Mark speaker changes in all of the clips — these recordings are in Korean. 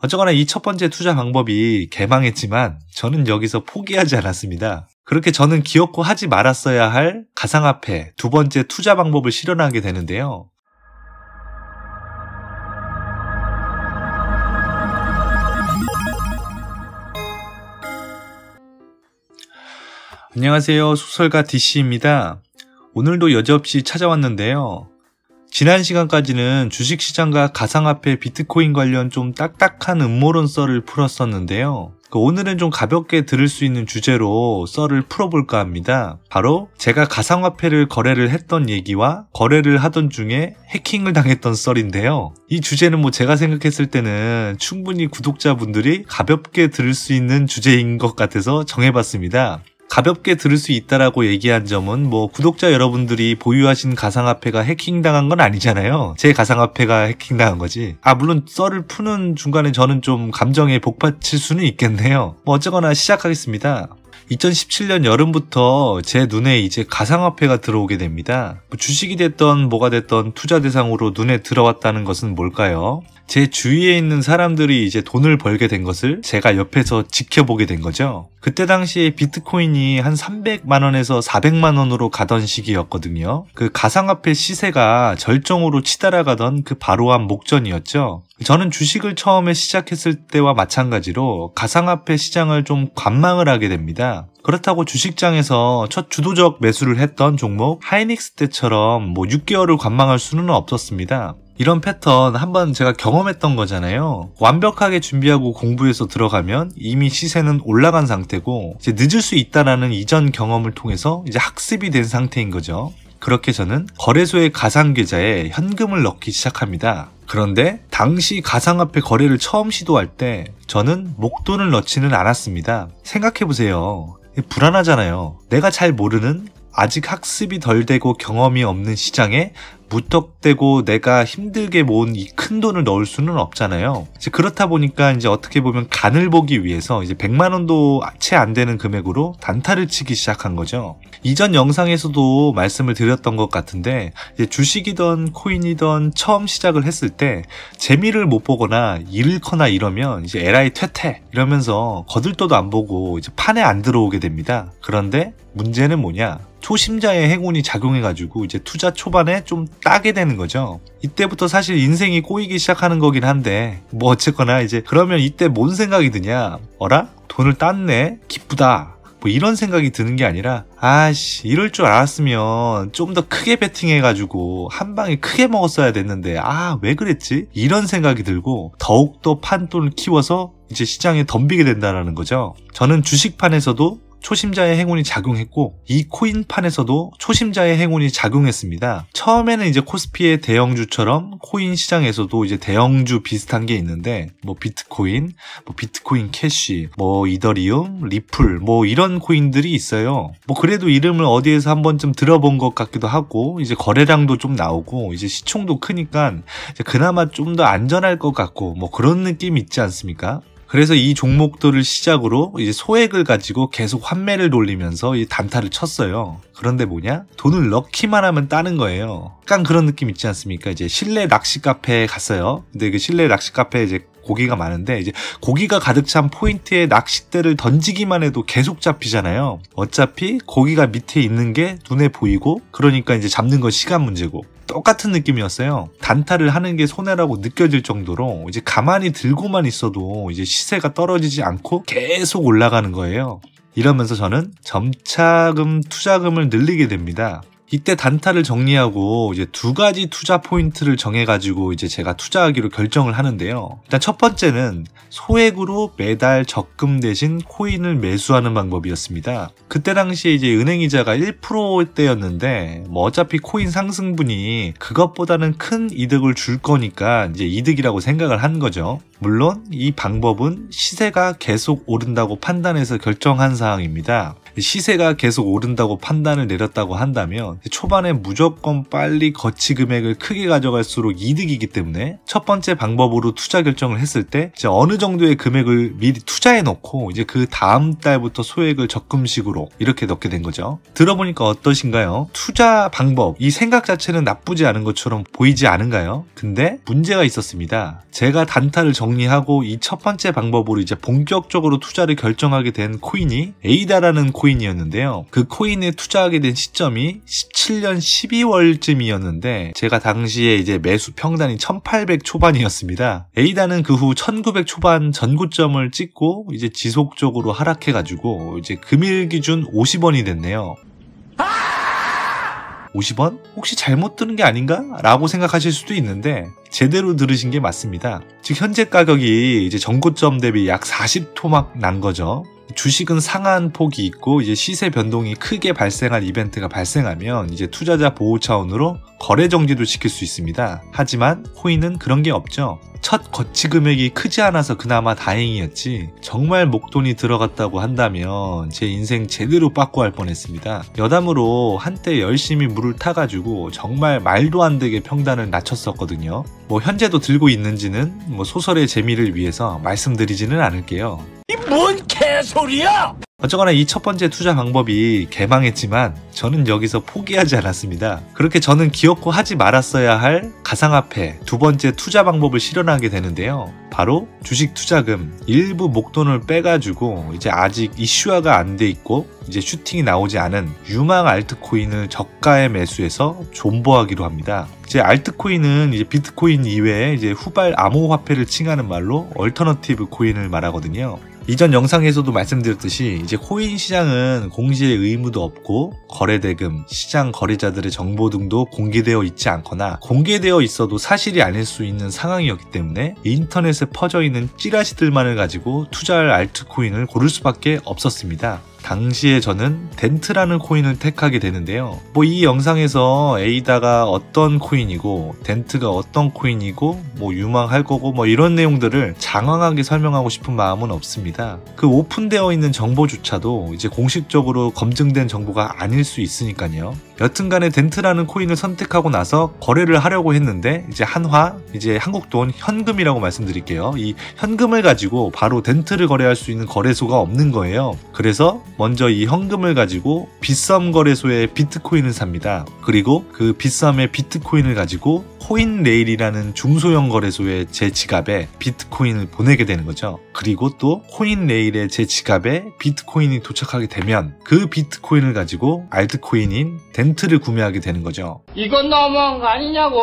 Speaker 1: 어쩌거나 이 첫 번째 투자 방법이 개망했지만 저는 여기서 포기하지 않았습니다. 그렇게 저는 기어코 하지 말았어야 할 가상화폐 두 번째 투자 방법을 실현하게 되는데요. 안녕하세요. 소설가 DC입니다. 오늘도 여지없이 찾아왔는데요. 지난 시간까지는 주식시장과 가상화폐 비트코인 관련 좀 딱딱한 음모론 썰을 풀었었는데요. 오늘은 좀 가볍게 들을 수 있는 주제로 썰을 풀어볼까 합니다. 바로 제가 가상화폐를 거래를 했던 얘기와 거래를 하던 중에 해킹을 당했던 썰인데요. 이 주제는 제가 생각했을 때는 충분히 구독자분들이 가볍게 들을 수 있는 주제인 것 같아서 정해봤습니다. 가볍게 들을 수 있다라고 얘기한 점은 구독자 여러분들이 보유하신 가상화폐가 해킹당한 건 아니잖아요. 제 가상화폐가 해킹당한 거지. 물론 썰을 푸는 중간에 저는 좀 감정에 복받칠 수는 있겠네요. 어쨌거나 시작하겠습니다. 2017년 여름부터 제 눈에 이제 가상화폐가 들어오게 됩니다. 주식이 됐던 뭐가 됐던 투자 대상으로 눈에 들어왔다는 것은 뭘까요? 제 주위에 있는 사람들이 이제 돈을 벌게 된 것을 제가 옆에서 지켜보게 된 거죠. 그때 당시에 비트코인이 한 300만원에서 400만원으로 가던 시기였거든요. 그 가상화폐 시세가 절정으로 치달아가던 그 바로한 목전이었죠. 저는 주식을 처음에 시작했을 때와 마찬가지로 가상화폐 시장을 좀 관망을 하게 됩니다. 그렇다고 주식장에서 첫 주도적 매수를 했던 종목 하이닉스 때처럼 6개월을 관망할 수는 없었습니다. 이런 패턴 한번 제가 경험했던 거잖아요. 완벽하게 준비하고 공부해서 들어가면 이미 시세는 올라간 상태고 이제 늦을 수 있다라는 이전 경험을 통해서 이제 학습이 된 상태인 거죠. 그렇게 저는 거래소의 가상계좌에 현금을 넣기 시작합니다. 그런데 당시 가상화폐 거래를 처음 시도할 때 저는 목돈을 넣지는 않았습니다. 생각해보세요. 불안하잖아요. 내가 잘 모르는 아직 학습이 덜 되고 경험이 없는 시장에 무턱대고 내가 힘들게 모은 이 큰 돈을 넣을 수는 없잖아요. 이제 그렇다 보니까 이제 어떻게 보면 간을 보기 위해서 이제 100만 원도 채 안 되는 금액으로 단타를 치기 시작한 거죠. 이전 영상에서도 말씀을 드렸던 것 같은데 이제 주식이던 코인이던 처음 시작을 했을 때 재미를 못 보거나 잃거나 이러면 이제 에라이 퇴퇴 이러면서 거들떠도 안 보고 이제 판에 안 들어오게 됩니다. 그런데 문제는 뭐냐? 초심자의 행운이 작용해가지고 이제 투자 초반에 좀 따게 되는 거죠. 이때부터 사실 인생이 꼬이기 시작하는 거긴 한데 어쨌거나 이제 그러면 이때 뭔 생각이 드냐? 어라? 돈을 땄네? 기쁘다. 이런 생각이 드는 게 아니라 이럴 줄 알았으면 좀 더 크게 베팅해가지고 한 방에 크게 먹었어야 됐는데 왜 그랬지? 이런 생각이 들고 더욱더 판돈을 키워서 이제 시장에 덤비게 된다는 거죠. 저는 주식판에서도 초심자의 행운이 작용했고 이 코인판에서도 초심자의 행운이 작용했습니다. 처음에는 이제 코스피의 대형주처럼 코인 시장에서도 이제 대형주 비슷한 게 있는데 비트코인, 비트코인 캐시, 이더리움, 리플 이런 코인들이 있어요. 그래도 이름을 어디에서 한 번쯤 들어본 것 같기도 하고 이제 거래량도 좀 나오고 이제 시총도 크니까 이제 그나마 좀 더 안전할 것 같고 그런 느낌이 있지 않습니까? 그래서 이 종목들을 시작으로 이제 소액을 가지고 계속 환매를 돌리면서 이 단타를 쳤어요. 그런데 뭐냐? 돈을 넣기만 하면 따는 거예요. 약간 그런 느낌 있지 않습니까? 이제 실내 낚시 카페에 갔어요. 근데 그 실내 낚시 카페에 이제 고기가 많은데 이제 고기가 가득 찬 포인트에 낚싯대를 던지기만 해도 계속 잡히잖아요. 어차피 고기가 밑에 있는 게 눈에 보이고 그러니까 이제 잡는 건 시간 문제고. 똑같은 느낌이었어요. 단타를 하는 게 손해라고 느껴질 정도로 이제 가만히 들고만 있어도 이제 시세가 떨어지지 않고 계속 올라가는 거예요. 이러면서 저는 점차금 투자금을 늘리게 됩니다. 이때 단타를 정리하고 이제 두 가지 투자 포인트를 정해가지고 이제 제가 투자하기로 결정을 하는데요. 일단 첫 번째는 소액으로 매달 적금 대신 코인을 매수하는 방법이었습니다. 그때 당시에 이제 은행이자가 1%대였는데 어차피 코인 상승분이 그것보다는 큰 이득을 줄 거니까 이제 이득이라고 생각을 한 거죠. 물론 이 방법은 시세가 계속 오른다고 판단해서 결정한 사항입니다. 시세가 계속 오른다고 판단을 내렸다고 한다면 초반에 무조건 빨리 거치 금액을 크게 가져갈수록 이득이기 때문에 첫 번째 방법으로 투자 결정을 했을 때 이제 어느 정도의 금액을 미리 투자해 놓고 이제 그 다음 달부터 소액을 적금식으로 이렇게 넣게 된 거죠. 들어보니까 어떠신가요? 투자 방법, 이 생각 자체는 나쁘지 않은 것처럼 보이지 않은가요? 근데 문제가 있었습니다. 제가 단타를 정리하고 이 첫 번째 방법으로 이제 본격적으로 투자를 결정하게 된 코인이 에이다라는 코인이었는데요. 그 코인에 투자하게 된 시점이 17년 12월쯤이었는데 제가 당시에 이제 매수 평단이 1800 초반이었습니다. 에이다는 그 후 1900 초반 전고점을 찍고 이제 지속적으로 하락해가지고 이제 금일 기준 50원이 됐네요. 50원? 혹시 잘못 들은 게 아닌가? 라고 생각하실 수도 있는데 제대로 들으신 게 맞습니다. 즉 현재 가격이 이제 전고점 대비 약 40토막 난 거죠. 주식은 상한 폭이 있고 이제 시세 변동이 크게 발생할 이벤트가 발생하면 이제 투자자 보호 차원으로 거래 정지도 시킬 수 있습니다. 하지만 코인은 그런 게 없죠. 첫 거치 금액이 크지 않아서 그나마 다행이었지 정말 목돈이 들어갔다고 한다면 제 인생 제대로 빠꾸 할 뻔했습니다. 여담으로 한때 열심히 물을 타가지고 정말 말도 안 되게 평단을 낮췄었거든요. 뭐 현재도 들고 있는지는 뭐 소설의 재미를 위해서 말씀드리지는 않을게요.
Speaker 2: 이 뭔 개소리야!
Speaker 1: 어쩌거나 이 첫 번째 투자 방법이 개망했지만 저는 여기서 포기하지 않았습니다. 그렇게 저는 기어코 하지 말았어야 할 가상화폐 두 번째 투자 방법을 실현하게 되는데요. 바로 주식 투자금 일부 목돈을 빼가지고 이제 아직 이슈화가 안 돼 있고 이제 슈팅이 나오지 않은 유망 알트코인을 저가에 매수해서 존버하기로 합니다. 이제 알트코인은 이제 비트코인 이외에 이제 후발 암호화폐를 칭하는 말로 얼터너티브 코인을 말하거든요. 이전 영상에서도 말씀드렸듯이 이제 코인 시장은 공시의 의무도 없고 거래대금, 시장 거래자들의 정보 등도 공개되어 있지 않거나 공개되어 있어도 사실이 아닐 수 있는 상황이었기 때문에 인터넷에 퍼져 있는 찌라시들만을 가지고 투자할 알트코인을 고를 수밖에 없었습니다. 당시에 저는 덴트라는 코인을 택하게 되는데요. 뭐 이 영상에서 에이다가 어떤 코인이고 덴트가 어떤 코인이고 뭐 유망할 거고 뭐 이런 내용들을 장황하게 설명하고 싶은 마음은 없습니다. 그 오픈되어 있는 정보조차도 이제 공식적으로 검증된 정보가 아닐 수 있으니까요. 여튼간에 덴트라는 코인을 선택하고 나서 거래를 하려고 했는데 이제 이제 한국돈 현금이라고 말씀드릴게요. 이 현금을 가지고 바로 덴트를 거래할 수 있는 거래소가 없는 거예요. 그래서 먼저 이 현금을 가지고 빗썸 거래소에 비트코인을 삽니다. 그리고 그 빗썸의 비트코인을 가지고 코인레일이라는 중소형 거래소에 제 지갑에 비트코인을 보내게 되는 거죠. 그리고 또 코인레일에 제 지갑에 비트코인이 도착하게 되면 그 비트코인을 가지고 알트코인인 덴트를 구매하게 되는 거죠.
Speaker 2: 이건 너무한 거 아니냐고,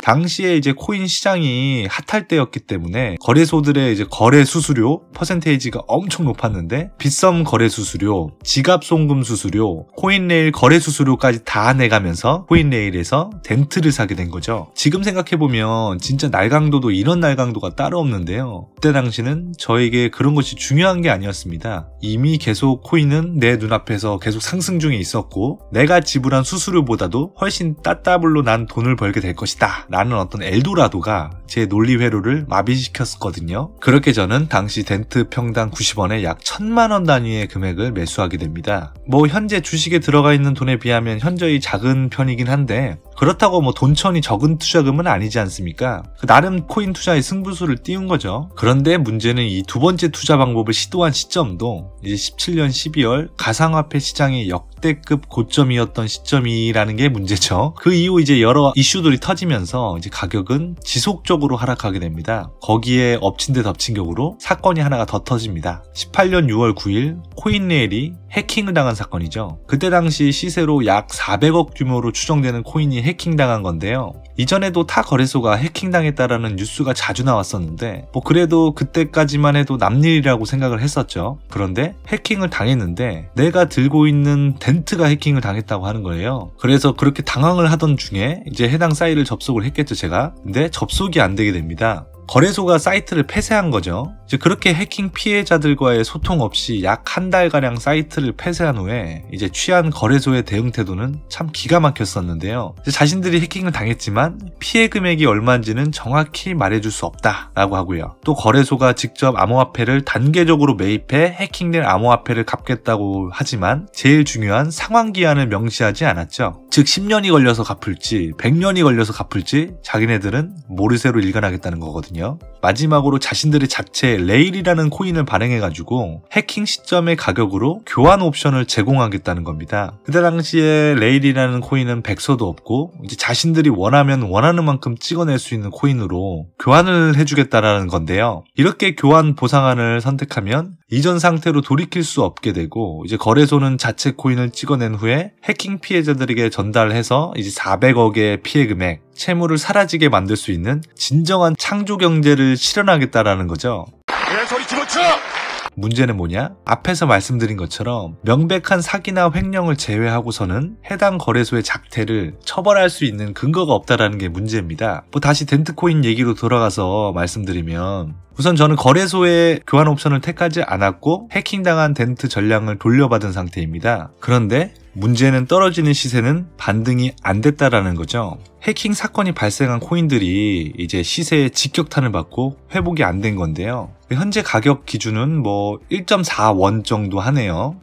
Speaker 1: 당시에 이제 코인 시장이 핫할 때였기 때문에 거래소들의 이제 거래 수수료 퍼센테이지가 엄청 높았는데 빗썸 거래 수수료, 지갑 송금 수수료, 코인레일 거래 수수료까지 다 내가면서 코인레일에서 덴트를 사게 된 거죠. 지금 생각해보면 진짜 날강도도 이런 날강도가 따로 없는데요. 그때 당시는 저에게 그런 것이 중요한 게 아니었습니다. 이미 계속 코인은 내 눈앞에서 계속 상승 중에 있었고 내가 지불한 수수료보다도 훨씬 따따블로 난 돈을 벌게 될 것이다 라는 어떤 엘도라도가 제 논리 회로를 마비시켰었거든요. 그렇게 저는 당시 덴트 평당 90원에 약 1000만원 단위의 금액을 매수하게 됩니다. 뭐 현재 주식에 들어가 있는 돈에 비하면 현저히 작은 편이긴 한데 그렇다고 뭐 돈천이 적은 투자금은 아니지 않습니까? 나름 코인 투자의 승부수를 띄운 거죠. 그런데 문제는 이 두 번째 투자 방법을 시도한 시점도 이제 17년 12월 가상화폐 시장의 역대급 고점이었던 시점이라는 게 문제죠. 그 이후 이제 여러 이슈들이 터지면서 이제 가격은 지속적으로 하락하게 됩니다. 거기에 엎친 데 덮친 격으로 사건이 하나가 더 터집니다. 18년 6월 9일 코인레일이 해킹을 당한 사건이죠. 그때 당시 시세로 약 400억 규모로 추정되는 코인이 해킹당한 건데요. 이전에도 타 거래소가 해킹당했다라는 뉴스가 자주 나왔었는데 뭐 그래도 그때까지만 해도 남일이라고 생각을 했었죠. 그런데 해킹을 당했는데 내가 들고 있는 덴트가 해킹을 당했다고 하는 거예요. 그래서 그렇게 당황을 하던 중에 이제 해당 사이트를 접속을 했겠죠 제가. 근데 접속이 안 되게 됩니다. 거래소가 사이트를 폐쇄한 거죠. 이제 그렇게 해킹 피해자들과의 소통 없이 약 한 달가량 사이트를 폐쇄한 후에 이제 취한 거래소의 대응 태도는 참 기가 막혔었는데요. 이제 자신들이 해킹을 당했지만 피해 금액이 얼마인지는 정확히 말해줄 수 없다라고 하고요. 또 거래소가 직접 암호화폐를 단계적으로 매입해 해킹된 암호화폐를 갚겠다고 하지만 제일 중요한 상환 기한을 명시하지 않았죠. 즉 10년이 걸려서 갚을지 100년이 걸려서 갚을지 자기네들은 모르쇠로 일관하겠다는 거거든요. 마지막으로 자신들의 자체 레일이라는 코인을 발행해가지고 해킹 시점의 가격으로 교환 옵션을 제공하겠다는 겁니다. 그때 당시에 레일이라는 코인은 백서도 없고 이제 자신들이 원하면 원하는 만큼 찍어낼 수 있는 코인으로 교환을 해주겠다라는 건데요. 이렇게 교환 보상안을 선택하면 이전 상태로 돌이킬 수 없게 되고 이제 거래소는 자체 코인을 찍어낸 후에 해킹 피해자들에게 전달해서 이제 400억의 피해 금액, 채무를 사라지게 만들 수 있는 진정한 창조 경제를 실현하겠다라는 거죠.
Speaker 2: 개소리 집어쳐!
Speaker 1: 문제는 뭐냐? 앞에서 말씀드린 것처럼 명백한 사기나 횡령을 제외하고서는 해당 거래소의 작태를 처벌할 수 있는 근거가 없다라는 게 문제입니다. 다시 덴트코인 얘기로 돌아가서 말씀드리면 우선 저는 거래소의 교환 옵션을 택하지 않았고 해킹당한 덴트 전량을 돌려받은 상태입니다. 그런데 문제는 떨어지는 시세는 반등이 안 됐다라는 거죠. 해킹 사건이 발생한 코인들이 이제 시세에 직격탄을 받고 회복이 안 된 건데요. 현재 가격 기준은 1.4원 정도 하네요.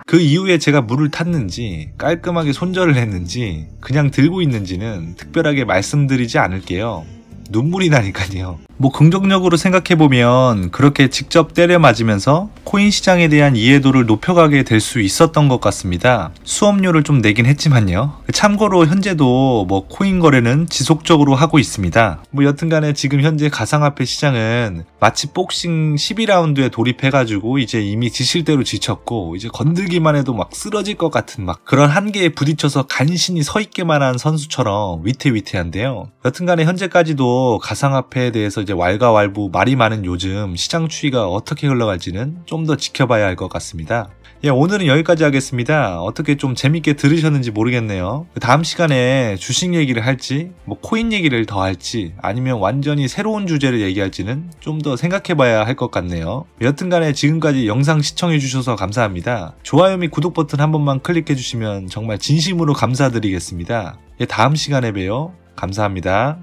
Speaker 1: 그 이후에 제가 물을 탔는지 깔끔하게 손절을 했는지 그냥 들고 있는지는 특별하게 말씀드리지 않을게요. 눈물이 나니까요. 긍정적으로 생각해보면 그렇게 직접 때려 맞으면서 코인 시장에 대한 이해도를 높여가게 될 수 있었던 것 같습니다. 수업료를 좀 내긴 했지만요. 참고로 현재도 코인 거래는 지속적으로 하고 있습니다. 여튼간에 지금 현재 가상화폐 시장은 마치 복싱 12라운드에 돌입해가지고 이제 이미 지칠 대로 지쳤고 이제 건들기만 해도 쓰러질 것 같은 그런 한계에 부딪혀서 간신히 서 있게만 한 선수처럼 위태위태한데요. 여튼간에 현재까지도 가상화폐에 대해서 이제 왈가왈부 말이 많은 요즘 시장 추이가 어떻게 흘러갈지는 좀 더 지켜봐야 할 것 같습니다. 오늘은 여기까지 하겠습니다. 어떻게 좀 재밌게 들으셨는지 모르겠네요. 다음 시간에 주식 얘기를 할지 코인 얘기를 더 할지 아니면 완전히 새로운 주제를 얘기할지는 좀 더 생각해봐야 할 것 같네요. 여튼간에 지금까지 영상 시청해주셔서 감사합니다. 좋아요 및 구독 버튼 한 번만 클릭해주시면 정말 진심으로 감사드리겠습니다. 다음 시간에 봬요. 감사합니다.